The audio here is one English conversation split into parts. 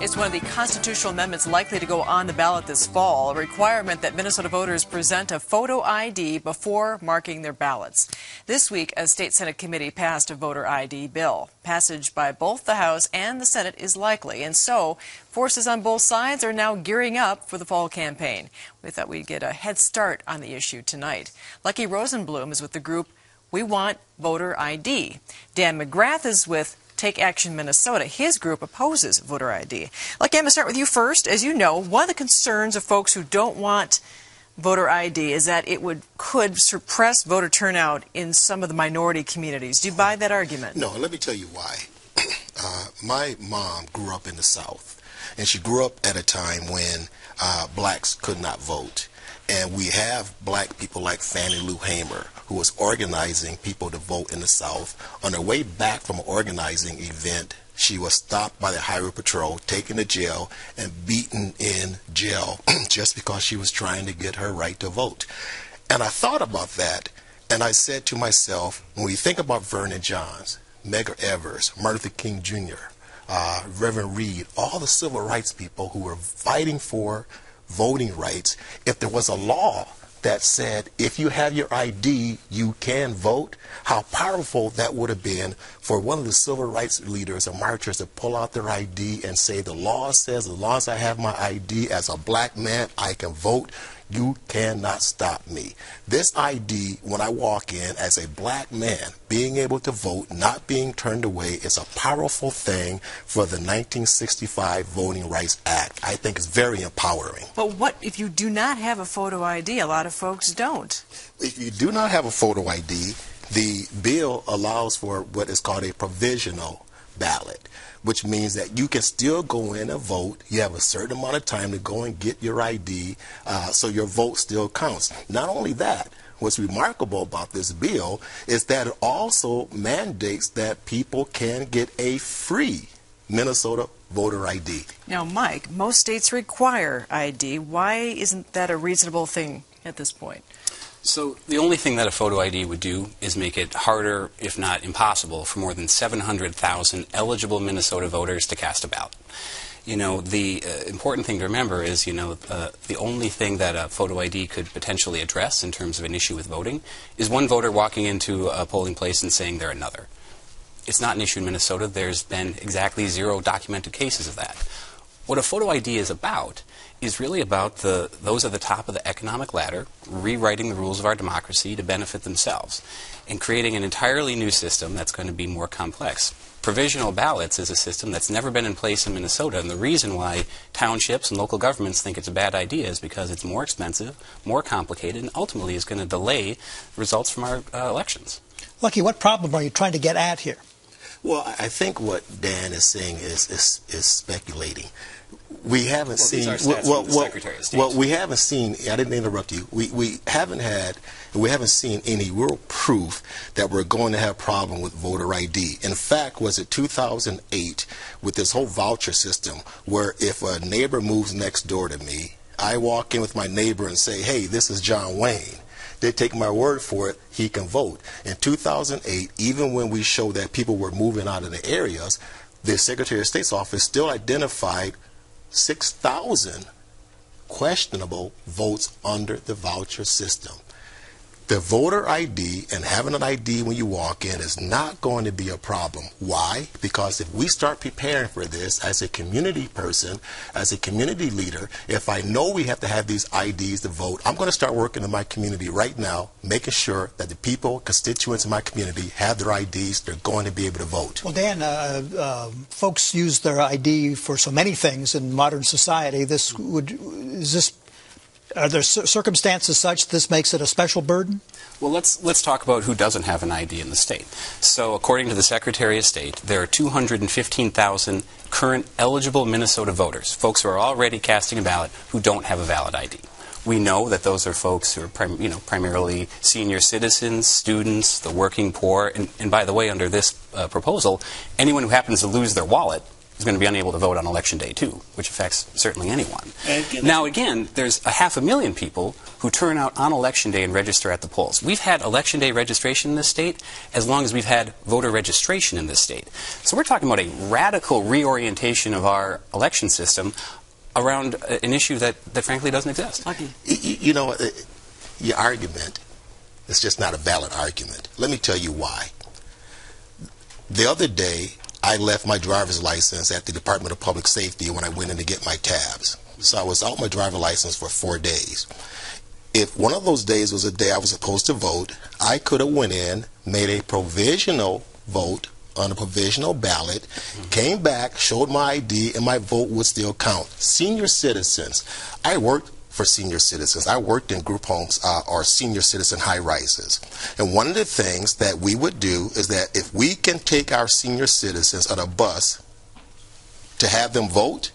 It's one of the constitutional amendments likely to go on the ballot this fall, a requirement that Minnesota voters present a photo ID before marking their ballots. This week, a state Senate committee passed a voter ID bill. Passage by both the House and the Senate is likely, and so forces on both sides are now gearing up for the fall campaign. We thought we'd get a head start on the issue tonight. Lucky Rosenbloom is with the group We Want Voter ID. Dan McGrath is with Take Action Minnesota. His group opposes voter ID. Lucky, I'm going to start with you first. As you know, one of the concerns of folks who don't want voter ID is that it could suppress voter turnout in some of the minority communities. Do you buy that argument? No, let me tell you why. My mom grew up in the South, and she grew up at a time when blacks could not vote. And we have black people like Fannie Lou Hamer, who was organizing people to vote in the South. On her way back from an organizing event, she was stopped by the Highway Patrol, taken to jail, and beaten in jail just because she was trying to get her right to vote. And I thought about that, and I said to myself, when we think about Vernon Johns, Medgar Evers, Martin Luther King Jr., Reverend Reed, all the civil rights people who were fighting for voting rights, if there was a law that said if you have your ID you can vote, how powerful that would have been for one of the civil rights leaders or marchers to pull out their ID and say, the law says as long as I have my ID as a black man I can vote. You cannot stop me. This ID, when I walk in as a black man, being able to vote, not being turned away, is a powerful thing for the 1965 Voting Rights Act. I think it's very empowering. But what if you do not have a photo ID? A lot of folks don't. If you do not have a photo ID, the bill allows for what is called a provisional ballot, which means that you can still go in and vote. You have a certain amount of time to go and get your ID, so your vote still counts. Not only that, what's remarkable about this bill is that it also mandates that people can get a free Minnesota voter ID. Now, Mike, most states require ID. Why isn't that a reasonable thing at this point? So the only thing that a photo ID would do is make it harder, if not impossible, for more than 700,000 eligible Minnesota voters to cast a ballot. You know, the important thing to remember is, the only thing that a photo ID could potentially address in terms of an issue with voting is one voter walking into a polling place and saying they're another. It's not an issue in Minnesota. There's been exactly 0 documented cases of that. What a photo ID is about is really about those at the top of the economic ladder rewriting the rules of our democracy to benefit themselves and creating an entirely new system that's going to be more complex. Provisional ballots is a system that's never been in place in Minnesota, and the reason why townships and local governments think it's a bad idea is because it's more expensive, more complicated, and ultimately is going to delay results from our elections. Lucky, what problem are you trying to get at here? Well, I think what Dan is saying is speculating. We haven't seen. We haven't seen. I didn't interrupt you. We haven't seen any real proof that we're going to have a problem with voter ID. In fact, was it 2008 with this whole voucher system, where if a neighbor moves next door to me, I walk in with my neighbor and say, "Hey, this is John Wayne." They take my word for it, he can vote. In 2008, even when we showed that people were moving out of the areas, the Secretary of State's office still identified 6,000 questionable votes under the voucher system. The voter ID and having an ID when you walk in is not going to be a problem. Why? Because if we start preparing for this as a community person, as a community leader, if I know we have to have these IDs to vote, I'm going to start working in my community right now, making sure that the people, constituents in my community have their IDs, they're going to be able to vote. Well, Dan, folks use their ID for so many things in modern society. Are there circumstances such this makes it a special burden? Well, let's talk about who doesn't have an ID in the state. So according to the Secretary of State, there are 215,000 current eligible Minnesota voters, folks who are already casting a ballot who don't have a valid ID. We know that those are folks who are primarily senior citizens, students, the working poor, and by the way, under this proposal, anyone who happens to lose their wallet is going to be unable to vote on Election Day, too, which affects certainly anyone. Now, again, there's 500,000 people who turn out on Election Day and register at the polls. We've had Election Day registration in this state as long as we've had voter registration in this state. So we're talking about a radical reorientation of our election system around an issue that frankly doesn't exist. Lucky. You know, your argument is just not a valid argument. Let me tell you why. The other day, I left my driver's license at the Department of Public Safety when I went in to get my tabs. So I was out my driver's license for 4 days. If one of those days was a day I was supposed to vote, I could have went in, made a provisional vote on a provisional ballot, came back, showed my ID, and my vote would still count. Senior citizens, I worked for senior citizens. I worked in group homes or senior citizen high-rises. And one of the things that we would do is that if we can take our senior citizens on a bus to have them vote,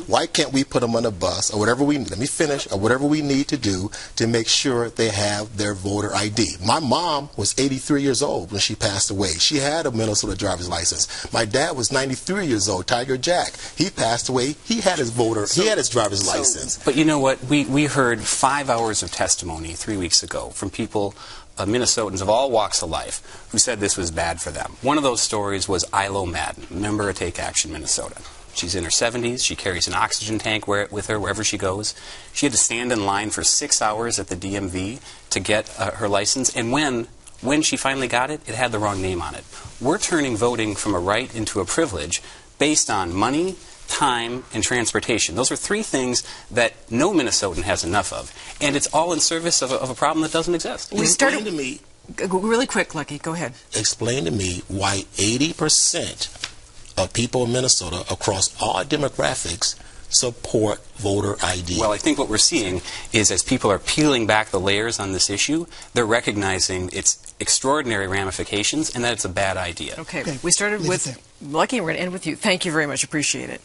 why can't we put them on a bus or whatever we, let me finish, or whatever we need to do to make sure they have their voter ID. My mom was 83 years old when she passed away. She had a Minnesota driver's license. My dad was 93 years old, Tiger Jack. He passed away. He had his he had his driver's license. But you know what? We heard 5 hours of testimony 3 weeks ago from people, Minnesotans of all walks of life, who said this was bad for them. One of those stories was Ilo Madden, member of Take Action Minnesota. She's in her 70s. She carries an oxygen tank with her wherever she goes. She had to stand in line for 6 hours at the DMV to get her license. And when she finally got it, it had the wrong name on it. We're turning voting from a right into a privilege based on money, time, and transportation. Those are 3 things that no Minnesotan has enough of. And it's all in service of a problem that doesn't exist. Explain to me, really quick, Lucky, go ahead. Explain to me why 80% of people in Minnesota across all demographics support voter ID. Well, I think what we're seeing is as people are peeling back the layers on this issue, they're recognizing its extraordinary ramifications and that it's a bad idea. Okay. We started with Lucky and we're going to end with you. Thank you very much. Appreciate it.